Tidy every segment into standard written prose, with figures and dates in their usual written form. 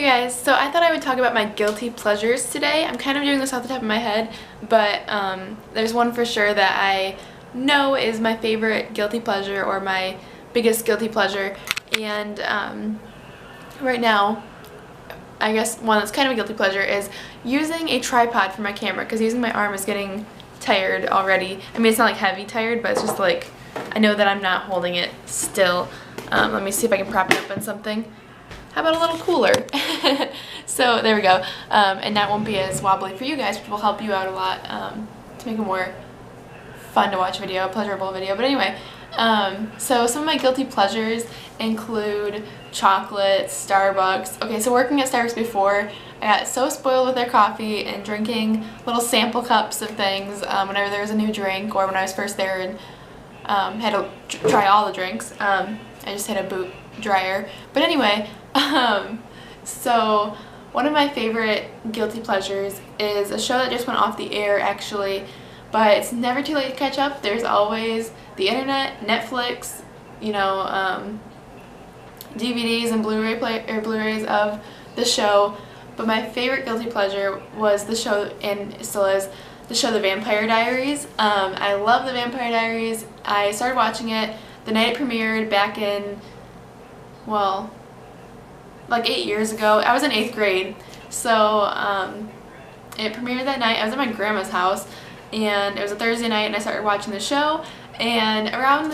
guys, so I thought I would talk about my guilty pleasures today. I'm kind of doing this off the top of my head, but there's one for sure that I know is my favorite guilty pleasure or my biggest guilty pleasure, and right now I guess one that's kind of a guilty pleasure is using a tripod for my camera, because using my arm is getting tired already. I mean, it's not like heavy tired, but it's just like I know that I'm not holding it still. Let me see if I can prop it up on something. How about a little cooler? So there we go. And that won't be as wobbly for you guys, which will help you out a lot to make a more fun to watch video, pleasurable video. But anyway, so some of my guilty pleasures include chocolate, Starbucks. Okay, so working at Starbucks before, I got so spoiled with their coffee and drinking little sample cups of things whenever there was a new drink, or when I was first there and had to try all the drinks. I just had a boot dryer. But anyway, so one of my favorite guilty pleasures is a show that just went off the air actually, but it's never too late to catch up. There's always the internet, Netflix, you know, DVDs and Blu-rays of the show. But my favorite guilty pleasure was the show, and still is, the show The Vampire Diaries. I love The Vampire Diaries. I started watching it the night it premiered back in, well, like 8 years ago. I was in 8th grade, so it premiered that night. I was at my grandma's house, and it was a Thursday night, and I started watching the show. And around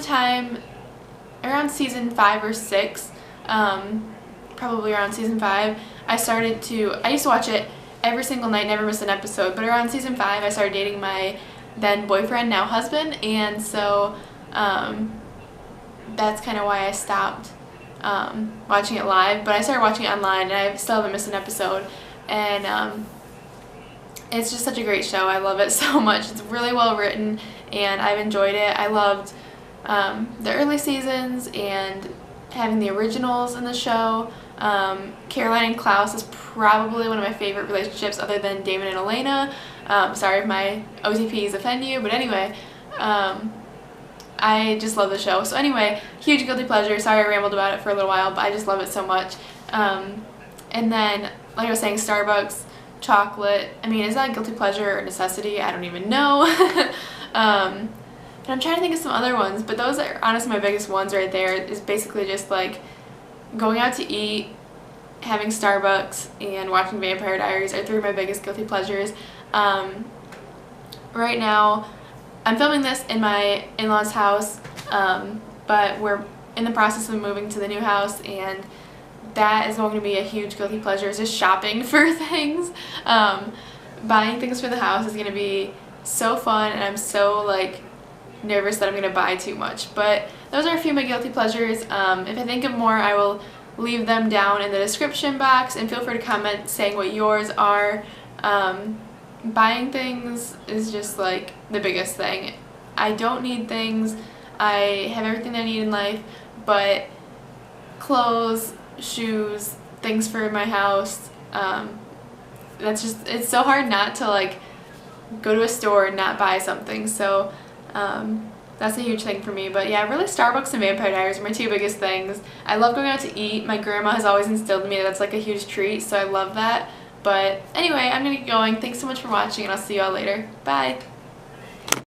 season 5 or 6, probably around season 5, I used to watch it every single night, never miss an episode. But around season 5, I started dating my then boyfriend, now husband, and so that's kind of why I stopped watching it live. But I started watching it online, and I still haven't missed an episode. And it's just such a great show. I love it so much. It's really well written, and I've enjoyed it. I loved the early seasons and having the originals in the show. Caroline and Klaus is probably one of my favorite relationships other than Damon and Elena. Sorry if my OTPs offend you, but anyway, I just love the show. So anyway, huge guilty pleasure. Sorry I rambled about it for a little while, but I just love it so much. And then, like I was saying, Starbucks, chocolate. I mean, is that a guilty pleasure or necessity? I don't even know. And I'm trying to think of some other ones, but those are honestly my biggest ones right there. Is basically just like going out to eat, having Starbucks, and watching Vampire Diaries are 3 of my biggest guilty pleasures. Right now, I'm filming this in my in-laws' house, but we're in the process of moving to the new house, and that is going to be a huge guilty pleasure, is just shopping for things. Buying things for the house is going to be so fun, and I'm so like nervous that I'm going to buy too much. But those are a few of my guilty pleasures. If I think of more, I will leave them down in the description box, and feel free to comment saying what yours are. Buying things is just like the biggest thing. I don't need things. I have everything I need in life, but clothes, shoes, things for my house, it's so hard not to like go to a store and not buy something. So that's a huge thing for me. But yeah, really Starbucks and Vampire Diaries are my 2 biggest things. I love going out to eat. My grandma has always instilled in me that that's like a huge treat, so I love that. But anyway, I'm gonna get going. Thanks so much for watching, and I'll see you all later. Bye!